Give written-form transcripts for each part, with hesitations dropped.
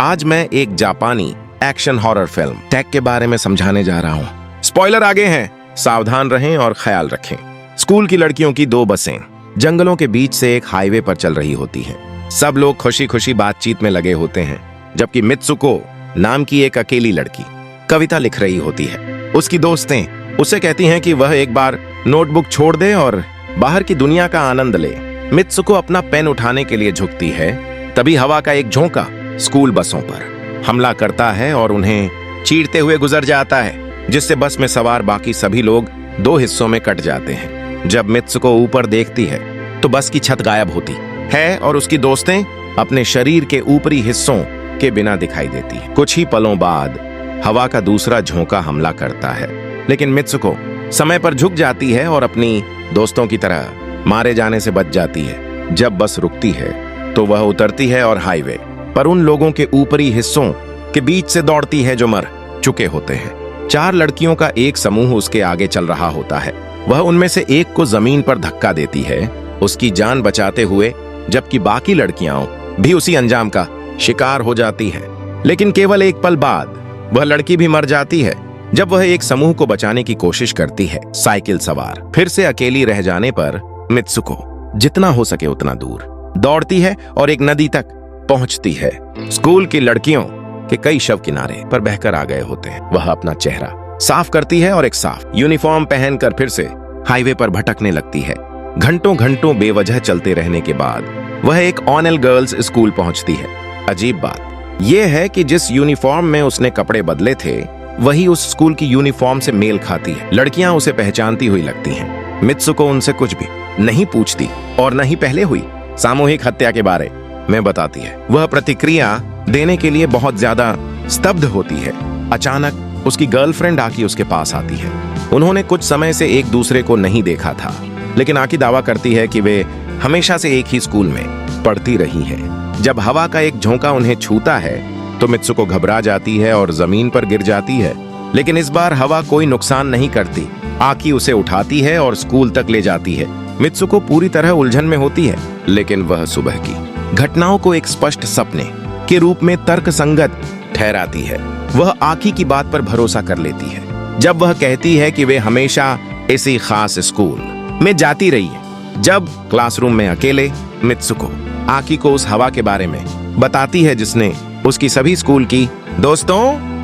आज मैं एक जापानी एक्शन हॉरर फिल्म टैग के बारे में समझाने जा रहा हूँ। स्पॉइलर आगे हैं, सावधान रहें और ख्याल रखें। स्कूल की लड़कियों की दो बसें जंगलों के बीच से एक हाईवे पर चल रही होती हैं। सब लोग खुशी खुशी बातचीत में लगे होते हैं, जबकि मित्सुको नाम की एक अकेली लड़की कविता लिख रही होती है। उसकी दोस्तें उसे कहती हैं कि वह एक बार नोटबुक छोड़ दे और बाहर की दुनिया का आनंद ले। मित्सुको अपना पेन उठाने के लिए झुकती है, तभी हवा का एक झोंका स्कूल बसों पर हमला करता है और उन्हें चीरते हुए गुजर जाता है, जिससे बस में सवार बाकी सभी लोग दो हिस्सों में कट जाते हैं। जब मित्सुको ऊपर देखती है तो बस की छत गायब होती है और उसकी दोस्तें अपने शरीर के ऊपरी हिस्सों के बिना दिखाई देती है। कुछ ही पलों बाद हवा का दूसरा झोंका हमला करता है, लेकिन मित्सुको समय पर झुक जाती है और अपनी दोस्तों की तरह मारे जाने से बच जाती है। जब बस रुकती है तो वह उतरती है और हाईवे पर उन लोगों के ऊपरी हिस्सों के बीच से दौड़ती है जो मर चुके होते हैं। 4 लड़कियों का एक समूह उसके आगे चल रहा होता है। वह उनमें से एक को जमीन पर धक्का देती है, उसकी जान बचाते हुए, जबकि बाकी लड़कियां भी उसी अंजाम का शिकार हो जाती हैं। लेकिन केवल एक पल बाद वह लड़की भी मर जाती है जब वह एक समूह को बचाने की कोशिश करती है। साइकिल सवार फिर से अकेली रह जाने पर मित्सुको जितना हो सके उतना दूर दौड़ती है और एक नदी तक पहुंचती है। स्कूल की लड़कियों के कई शव किनारे पर बहकर आ गए होते हैं। वह अपना चेहरा साफ करती है और एक साफ यूनिफॉर्म पहनकर फिर से हाईवे पर भटकने लगती है। घंटों घंटों बेवजह चलते रहने के बाद वह एक ऑनेल गर्ल्स स्कूल पहुंचती है। अजीब बात यह है कि जिस यूनिफॉर्म में उसने कपड़े बदले थे वही उस स्कूल की यूनिफॉर्म से मेल खाती है। लड़कियां उसे पहचानती हुई लगती हैं। मित्सुको उनसे कुछ भी नहीं पूछती और न ही पहले हुई सामूहिक हत्या के बारे में बताती है। वह प्रतिक्रिया देने के लिए बहुत ज्यादा स्तब्ध होती है। अचानक उसकी गर्लफ्रेंड आकी उसके पास आती है। उन्होंने कुछ समय से एक दूसरे को नहीं देखा था, लेकिन आकी दावा करती है कि वे हमेशा से एक ही स्कूल में पढ़ती रही हैं। जब हवा का एक झोंका उन्हें छूता है तो मित्सुको घबरा जाती है और जमीन पर गिर जाती है, लेकिन इस बार हवा कोई नुकसान नहीं करती। आकी उसे उठाती है और स्कूल तक ले जाती है। मित्सुको पूरी तरह उलझन में होती है, लेकिन वह सुबह की घटनाओं को एक स्पष्ट सपने के रूप में तर्कसंगत ठहराती है। वह आकी की बात पर भरोसा कर लेती है जब वह कहती है कि वे हमेशा इसी खास स्कूल में जाती रही है। जब क्लासरूम में अकेले मित्सुको आकी को उस हवा के बारे में बताती है जिसने उसकी सभी स्कूल की दोस्तों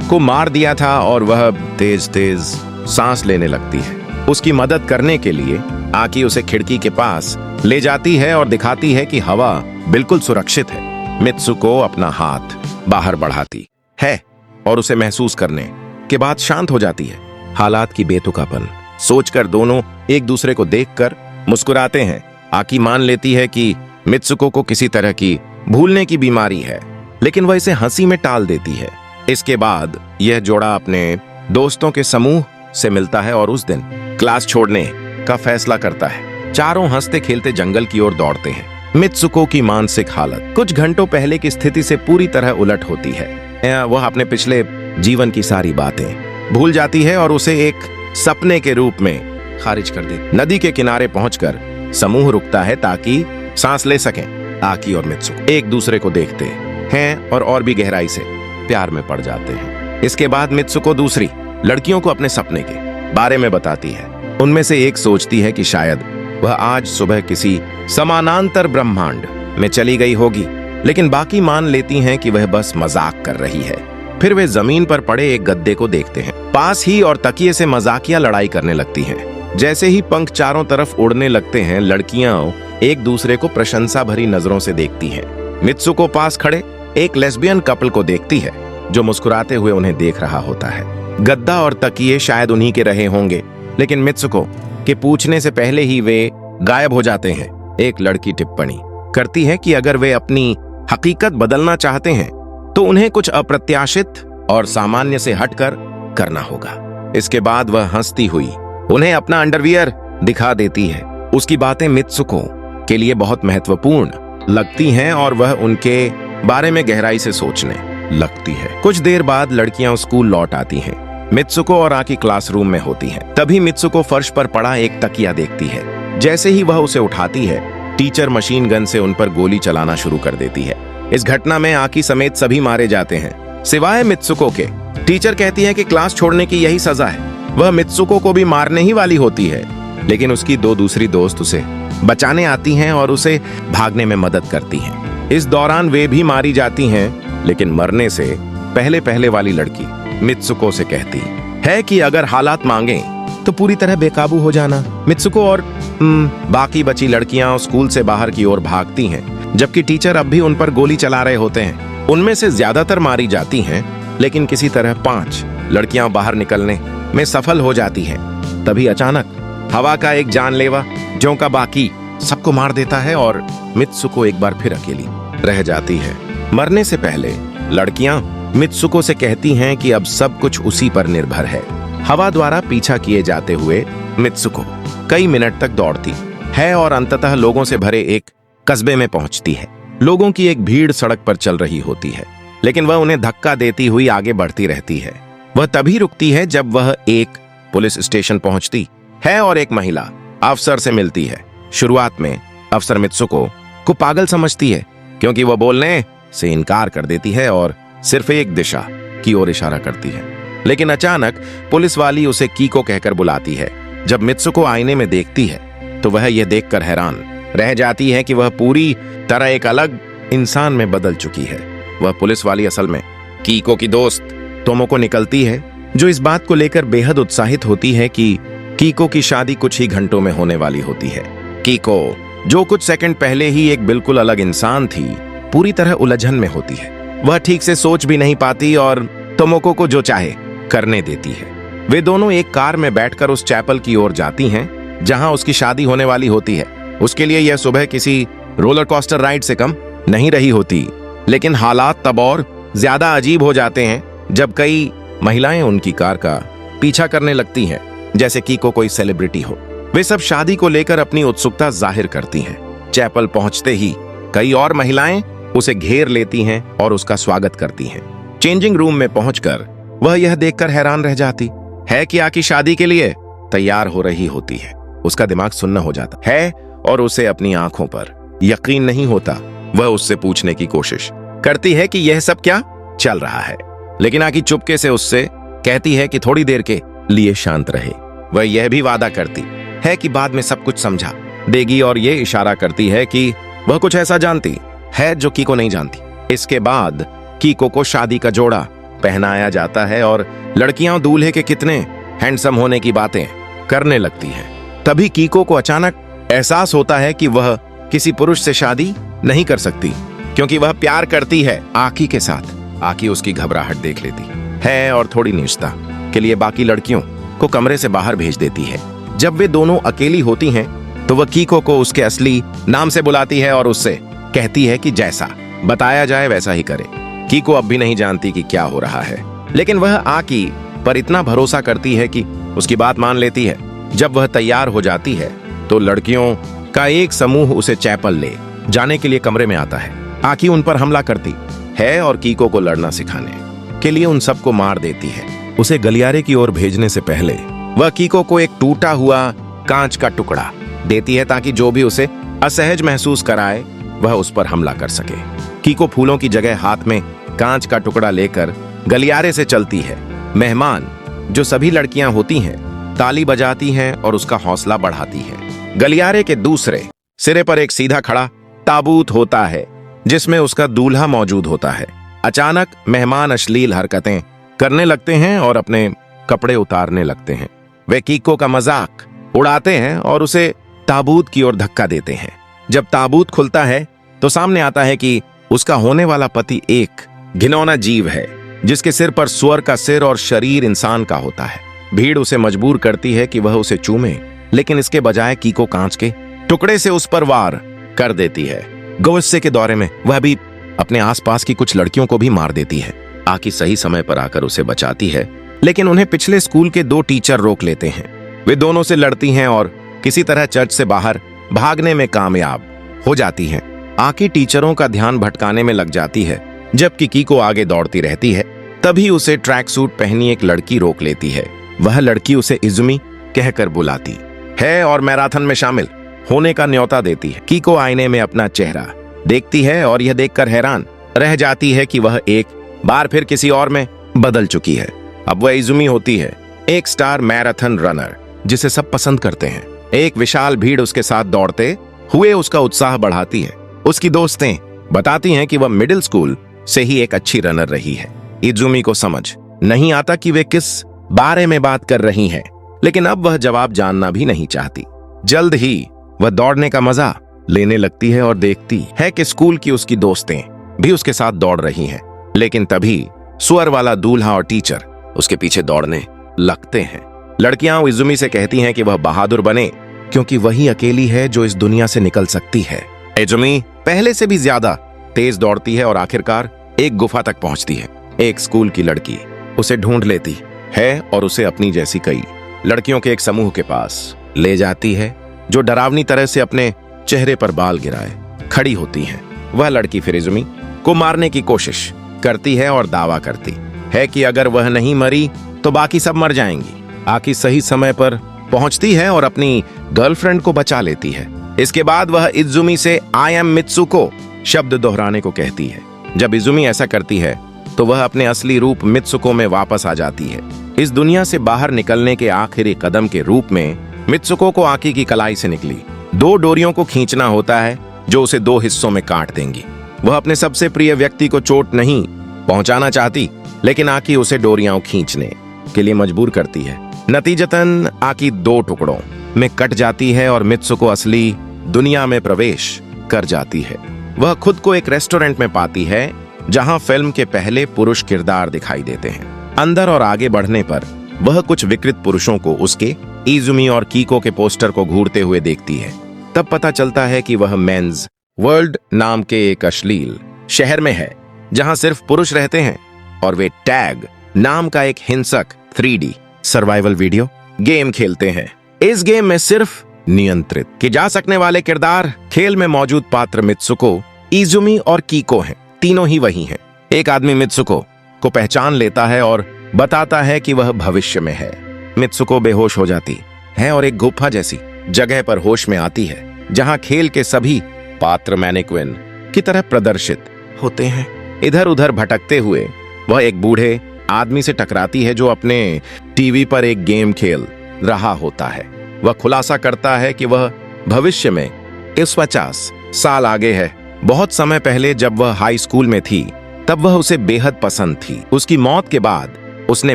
को मार दिया था और वह तेज तेज सांस लेने लगती है। उसकी मदद करने के लिए आकी उसे खिड़की के पास ले जाती है और दिखाती है कि हवा बिल्कुल सुरक्षित है। मित्सुको अपना हाथ बाहर बढ़ाती है और उसे महसूस करने के बाद शांत हो जाती है। हालात की बेतुकापन सोचकर दोनों एक दूसरे को देखकर मुस्कुराते हैं। आकी मान लेती है कि मित्सुको को किसी तरह की भूलने की बीमारी है, लेकिन वह इसे हंसी में टाल देती है। इसके बाद यह जोड़ा अपने दोस्तों के समूह से मिलता है और उस दिन क्लास छोड़ने का फैसला करता है। चारों हंसते खेलते जंगल की ओर दौड़ते हैं। मित्सुको की मानसिक हालत कुछ घंटों पहले की स्थिति से पूरी तरह उलट होती है। वह अपने पिछले जीवन की सारी बातें भूल जाती है और उसे एक सपने के रूप में खारिज कर देती। नदी के किनारे पहुंचकर समूह रुकता है ताकि सांस ले सकें। आकी और मित्सुको एक दूसरे को देखते हैं और भी गहराई से प्यार में पड़ जाते हैं। इसके बाद मित्सुको दूसरी लड़कियों को अपने सपने के बारे में बताती है। उनमें से एक सोचती है कि शायद वह आज सुबह किसी समानांतर ब्रह्मांड में चली गई होगी, लेकिन बाकी मान लेती हैं कि वह बस मजाक कर रही है। फिर वे जमीन पर पड़े एक गद्दे को देखते हैं। पास ही और तकिए से मजाकिया लड़ाई करने लगती हैं। जैसे ही पंख चारों तरफ उड़ने लगते हैं, लड़कियां एक दूसरे को प्रशंसा भरी नजरों से देखती हैं। मित्सुको पास खड़े एक लेस्बियन कपल को देखती है जो मुस्कुराते हुए उन्हें देख रहा होता है। गद्दा और तकिए शायद उन्हीं के रहे होंगे, लेकिन मित्सुको के पूछने से पहले ही वे गायब हो जाते हैं। एक लड़की टिप्पणी करती है कि अगर वे अपनी हकीकत बदलना चाहते हैं तो उन्हें कुछ अप्रत्याशित और सामान्य से हटकर करना होगा। इसके बाद वह हंसती हुई उन्हें अपना अंडरवियर दिखा देती है। उसकी बातें मित्सुको के लिए बहुत महत्वपूर्ण लगती हैं और वह उनके बारे में गहराई से सोचने लगती है। कुछ देर बाद लड़कियां स्कूल लौट आती हैं। मित्सुको और आकी क्लासरूम में होती हैं। तभी मित्सुको फर्श पर पड़ा एक तकिया देखती है। जैसे ही वह उसे उठाती है, टीचर मशीन गन से उन पर गोली चलाना शुरू कर देती है। इस घटना में आकी समेत सभी मारे जाते हैं सिवाय मित्सुको के। टीचर कहती है कि क्लास छोड़ने की यही सजा है। वह मित्सुको को भी मारने ही वाली होती है, लेकिन उसकी दो दूसरी दोस्त उसे बचाने आती हैं और उसे भागने में मदद करती हैं। इस दौरान वे भी मारी जाती हैं, लेकिन मरने से पहले पहले वाली लड़की मित्सुको से कहती है कि अगर हालात मांगें तो पूरी तरह बेकाबू हो जाना। मित्सुको और बाकी बची लड़कियां स्कूल से बाहर की ओर भागती हैं, जबकि टीचर अब भी उन पर गोली चला रहे होते हैं। उनमें से ज्यादातर मारी जाती हैं, लेकिन किसी तरह 5 लड़कियां बाहर निकलने में सफल हो जाती हैं। तभी अचानक हवा का एक जानलेवा जो का बाकी सबको मार देता है और मित्सुको एक बार फिर अकेली रह जाती है। मरने से पहले लड़कियां मित्सुको से कहती हैं कि अब सब कुछ उसी पर निर्भर है। हवा द्वारा पीछा किए जाते हुए मित्सुको कई मिनट तक दौड़ती है और अंततः लोगों से भरे एक कस्बे में पहुंचती है। लोगों की एक भीड़ सड़क पर चल रही होती है, लेकिन वह उन्हें धक्का देती हुई आगे बढ़ती रहती है। वह तभी रुकती है जब वह एक पुलिस स्टेशन पहुंचती है और एक महिला अफसर से मिलती है। शुरुआत में अफसर मित्सुको को पागल समझती है, क्योंकि वह बोलने से इनकार कर देती है और सिर्फ एक दिशा की ओर इशारा करती है। लेकिन अचानक पुलिस वाली उसे कीको कहकर बुलाती है। जब मित्सुको आईने में देखती है तो वह यह देखकर हैरान रह जाती है कि वह पूरी तरह एक अलग इंसान में बदल चुकी है। वह पुलिस वाली असल में कीको की दोस्त तोमोको निकलती है, जो इस बात को लेकर बेहद उत्साहित होती है कि कीको की शादी कुछ ही घंटों में होने वाली होती है। कीको, जो कुछ सेकंड पहले ही एक बिल्कुल अलग इंसान थी, पूरी तरह उलझन में होती है। वह ठीक से सोच भी नहीं पाती और तोमोको को जो चाहे करने देती है। वे दोनों एक कार में बैठकर उस चैपल की ओर जाती हैं जहां उसकी शादी होने वाली होती है। उसके लिए यह सुबह किसी रोलर कोस्टर राइड से कम नहीं रही होती, लेकिन हालात तब और ज्यादा अजीब हो जाते हैं जब कई महिलाएं उनकी कार का पीछा करने लगती हैं, जैसे कि कोई सेलिब्रिटी हो। वे सब शादी को लेकर अपनी उत्सुकता जाहिर करती हैं। चैपल पहुंचते ही कई और महिलाएं उसे घेर लेती हैं और उसका स्वागत करती हैं। चेंजिंग रूम में पहुंचकर वह यह देखकर हैरान रह जाती है कि आकी शादी के लिए तैयार हो रही होती है। उसका दिमाग सुन्न हो जाता है और उसे अपनी आंखों पर यकीन नहीं होता। वह उससे पूछने की कोशिश करती है कि यह सब क्या चल रहा है, लेकिन आकी चुपके से उससे कहती है कि थोड़ी देर के लिए शांत रहे। वह यह भी वादा करती है कि बाद में सब कुछ समझा देगी और यह इशारा करती है कि वह कुछ ऐसा जानती है जो कीको नहीं जानती। इसके बाद कीको को शादी का जोड़ा पहनाया जाता है और लड़कियां दूल्हे के कितने हैंडसम होने की बातें करने लगती हैं। तभी कीको को अचानक एहसास होता है कि वह किसी पुरुष से शादी नहीं कर सकती, क्योंकि वह प्यार करती है आकी के साथ। आकी उसकी घबराहट देख लेती है और थोड़ी निश्चितता के लिए बाकी लड़कियों को कमरे से बाहर भेज देती है। जब वे दोनों अकेली होती हैं तो वह कीको को उसके असली नाम से बुलाती है और उससे कहती है कि जैसा बताया जाए वैसा ही करे। कीको अब भी नहीं जानती कि क्या हो रहा है, लेकिन वह आकी पर इतना भरोसा करती है कि उसकी बात मान लेती है। जब वह तैयार हो जाती है तो लड़कियों का एक समूह उसे चैपल ले जाने के लिए कमरे में आता है। आकी उन पर हमला करती है और कीको को लड़ना सिखाने के लिए उन सबको मार देती है। उसे गलियारे की ओर भेजने से पहले वह कीको को एक टूटा हुआ कांच का टुकड़ा देती है ताकि जो भी उसे असहज महसूस कराए वह उस पर हमला कर सके। कीको फूलों की जगह हाथ में कांच का टुकड़ा लेकर गलियारे से चलती है। मेहमान, जो सभी लड़कियां होती हैं, ताली बजाती हैं और उसका हौसला बढ़ाती है। गलियारे के दूसरे सिरे पर एक सीधा खड़ा ताबूत होता है जिसमें उसका दूल्हा मौजूद होता है। अचानक मेहमान अश्लील हरकतें करने लगते हैं और अपने कपड़े उतारने लगते हैं। वे कीको का मजाक उड़ाते हैं और उसे ताबूत की ओर धक्का देते हैं। जब ताबूत खुलता है तो सामने आता है कि उसका होने वाला पति एक घिनौना जीव है, जिसके सिर पर सुअर का सिर और शरीर इंसान का होता है। भीड़ उसे मजबूर करती है कि वह उसे चूमे, लेकिन इसके बजाय कीको कांच के टुकड़े से उस पर वार कर देती है। गुस्से के दौरे में वह भी अपने आसपास की कुछ लड़कियों को भी मार देती है। आकी सही समय पर आकर उसे बचाती है, लेकिन उन्हें पिछले स्कूल के 2 टीचर रोक लेते हैं। वे दोनों से लड़ती हैं और किसी तरह चर्च से बाहर भागने में कामयाब हो जाती हैं। आकी टीचरों का ध्यान भटकाने में लग जाती है, जबकि कीको आगे दौड़ती रहती है। तभी उसे ट्रैक सूट पहनी एक लड़की रोक लेती है। वह लड़की उसे इजुमी कहकर बुलाती है और मैराथन में शामिल होने का न्योता देती है। कीको आईने में अपना चेहरा देखती है और यह देखकर हैरान रह जाती है कि वह एक बार फिर किसी और में बदल चुकी है। अब वह इजुमी होती है, एक स्टार मैराथन रनर जिसे सब पसंद करते हैं। एक विशाल भीड़ उसके साथ दौड़ते हुए उसका उत्साह बढ़ाती है। उसकी दोस्तें बताती हैं कि वह मिडिल स्कूल से ही एक अच्छी रनर रही है। इजुमी को समझ नहीं आता कि वे किस बारे में बात कर रही हैं, लेकिन अब वह जवाब जानना भी नहीं चाहती। जल्द ही वह दौड़ने का मजा लेने लगती है और देखती है कि स्कूल की उसकी दोस्तें भी उसके साथ दौड़ रही हैं। लेकिन तभी सुअर वाला दूल्हा और टीचर उसके पीछे दौड़ने लगते हैं। लड़कियां इजुमी से कहती हैं कि वह बहादुर बने, क्योंकि वही अकेली है जो इस दुनिया से निकल सकती है। इजुमी पहले से भी ज्यादा तेज दौड़ती है और आखिरकार एक गुफा तक पहुंचती है। एक स्कूल की लड़की उसे ढूंढ लेती है और उसे अपनी जैसी कई लड़कियों के एक समूह के पास ले जाती है, जो डरावनी तरह से अपने चेहरे पर बाल गिराए खड़ी होती हैं। वह लड़की फिर इजुमी को मारने की कोशिश करती है और दावा करती है कि अगर वह नहीं मरी तो बाकी सब मर जाएंगी। आकी सही समय पर पहुंचती है और अपनी गर्लफ्रेंड को बचा लेती है। इसके बाद वह इजुमी से आई एम मित्सुको शब्द दोहराने को कहती है। जब इजुमी ऐसा करती है तो वह अपने असली रूप मित्सुको में वापस आ जाती है। इस दुनिया से बाहर निकलने के आखिरी कदम के रूप में मित्सुको को आकी की कलाई से निकली 2 डोरियों को खींचना होता है, जो उसे 2 हिस्सों में काट देंगी। वह अपने सबसे प्रिय व्यक्ति को चोट नहीं पहुंचाना चाहती, लेकिन आकी उसे डोरियां खींचने के लिए मजबूर करती है। नतीजतन आकी 2 टुकड़ों में कट जाती है और मित्सुको असली दुनिया में प्रवेश कर जाती है। वह खुद को एक रेस्टोरेंट में पाती है, जहां फिल्म के पहले पुरुष किरदार दिखाई देते हैं। अंदर और आगे बढ़ने पर वह कुछ विकृत पुरुषों को, उसके इजुमी और कीको के पोस्टर को घूरते हुए देखती है। तब पता चलता है कि वह मेंस वर्ल्ड नाम के एक अश्लील शहर में है, जहां सिर्फ पुरुष रहते हैं और वे टैग नाम का एक हिंसक 3D सर्वाइवल वीडियो गेम खेलते हैं। इस गेम में सिर्फ नियंत्रित किए जा सकने वाले किरदार खेल में मौजूद पात्र मित्सुको, इजुमी और कीको हैं। तीनों ही वही हैं। एक आदमी मित्सुको को पहचान लेता है और बताता है कि वह भविष्य में है। मित्सुको बेहोश हो जाती है और एक गुफा जैसी जगह पर होश में आती है, जहां खेल के सभी पात्र मैनिक्विन की तरह प्रदर्शित होते हैं। इधर उधर भटकते हुए वह एक बूढ़े आदमी से टकराती है, जो अपने टीवी पर एक गेम खेल रहा होता है। वह खुलासा करता है कि वह भविष्य में इस 50 साल आगे है। बहुत समय पहले जब वह हाई स्कूल में थी, तब वह उसे बेहद पसंद थी। उसकी मौत के बाद उसने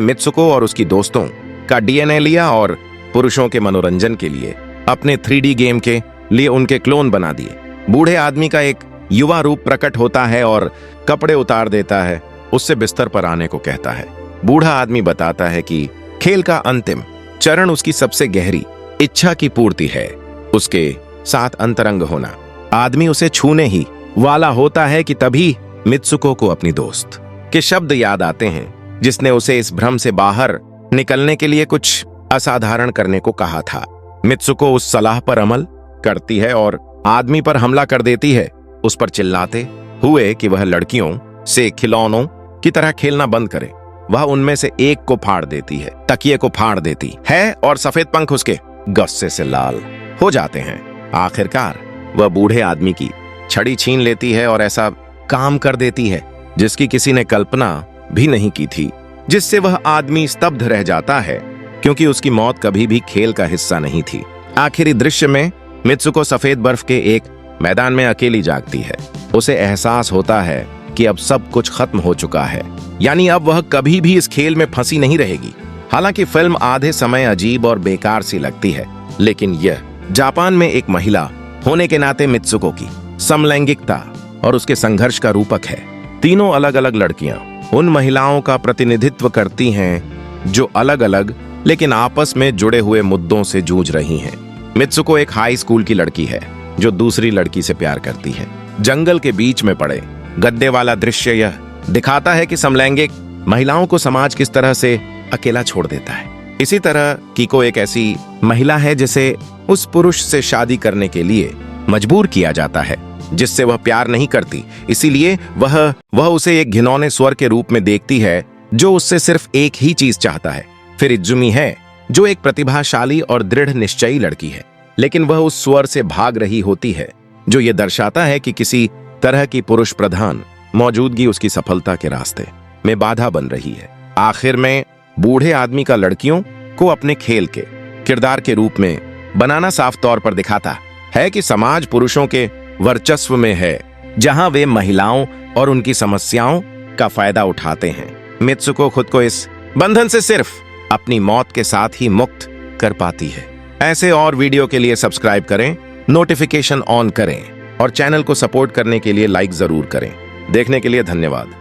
मित्सुको और उसकी दोस्तों का DNA लिया और पुरुषों के मनोरंजन के लिए अपने 3D गेम के लिए उनके क्लोन बना दिए। बूढ़े आदमी का एक युवा रूप प्रकट होता है और कपड़े उतार देता है, उससे बिस्तर पर आने को कहता है। बूढ़ा आदमी बताता है कि खेल का अंतिम चरण उसकी सबसे गहरी इच्छा की पूर्ति है, उसके साथ अंतरंग होना। आदमी उसे छूने ही वाला होता है कि तभी मित्सुको को अपनी दोस्त के शब्द याद आते हैं, जिसने उसे इस भ्रम से बाहर निकलने के लिए कुछ असाधारण करने को कहा था। मित्सुको उस सलाह पर अमल करती है और आदमी पर हमला कर देती है, उस पर चिल्लाते हुए कि वह लड़कियों से खिलौनों की तरह खेलना बंद करे। वह उनमें से एक को फाड़ देती है, तकिए को फाड़ देती है और सफेद पंख उसके गुस्से से लाल हो जाते हैं। आखिरकार वह बूढ़े आदमी की छड़ी छीन लेती है और ऐसा काम कर देती है जिसकी किसी ने कल्पना भी नहीं की थी, जिससे वह आदमी स्तब्ध रह जाता है, क्योंकि उसकी मौत कभी भी खेल का हिस्सा नहीं थी। आखिरी दृश्य में मित्सुको सफेद बर्फ के एक मैदान में अकेली जागती है। उसे एहसास होता है कि अब सब कुछ खत्म हो चुका है, यानी अब वह कभी भी इस खेल में फंसी नहीं रहेगी। हालांकि फिल्म आधे समय अजीब और बेकार सी लगती है, लेकिन यह जापान में एक महिला होने के नाते मित्सुको की समलैंगिकता और उसके संघर्ष का रूपक है। तीनों अलग अलग लड़कियां उन महिलाओं का प्रतिनिधित्व करती हैं जो अलग अलग लेकिन आपस में जुड़े हुए मुद्दों से जूझ रही हैं। मित्सुको एक हाई स्कूल की लड़की है जो दूसरी लड़की से प्यार करती है। जंगल के बीच में पड़े गड्ढे वाला दृश्य यह दिखाता है कि समलैंगिक महिलाओं को समाज किस तरह से अकेला छोड़ देता है। इसी तरह कीको एक ऐसी महिला है जिसे उस पुरुष से शादी करने के लिए मजबूर किया जाता है जिससे वह प्यार नहीं करती, इसीलिए वह उसे एक घिनौने स्वर के रूप में देखती है जो उससे सिर्फ एक ही चीज चाहता है। फिर इजुमी है जो एक प्रतिभाशाली और दृढ़ निश्चयी लड़की है, लेकिन वह उस स्वर से भाग रही होती है जो ये दर्शाता है कि किसी तरह की पुरुष प्रधान मौजूदगी उसकी सफलता के रास्ते में बाधा बन रही है। आखिर में बूढ़े आदमी का लड़कियों को अपने खेल के किरदार के रूप में बनाना साफ तौर पर दिखाता है कि समाज पुरुषों के वर्चस्व में है, जहां वे महिलाओं और उनकी समस्याओं का फायदा उठाते हैं। मित्सुको खुद को इस बंधन से सिर्फ अपनी मौत के साथ ही मुक्त कर पाती है। ऐसे और वीडियो के लिए सब्सक्राइब करें, नोटिफिकेशन ऑन करें और चैनल को सपोर्ट करने के लिए लाइक जरूर करें। देखने के लिए धन्यवाद।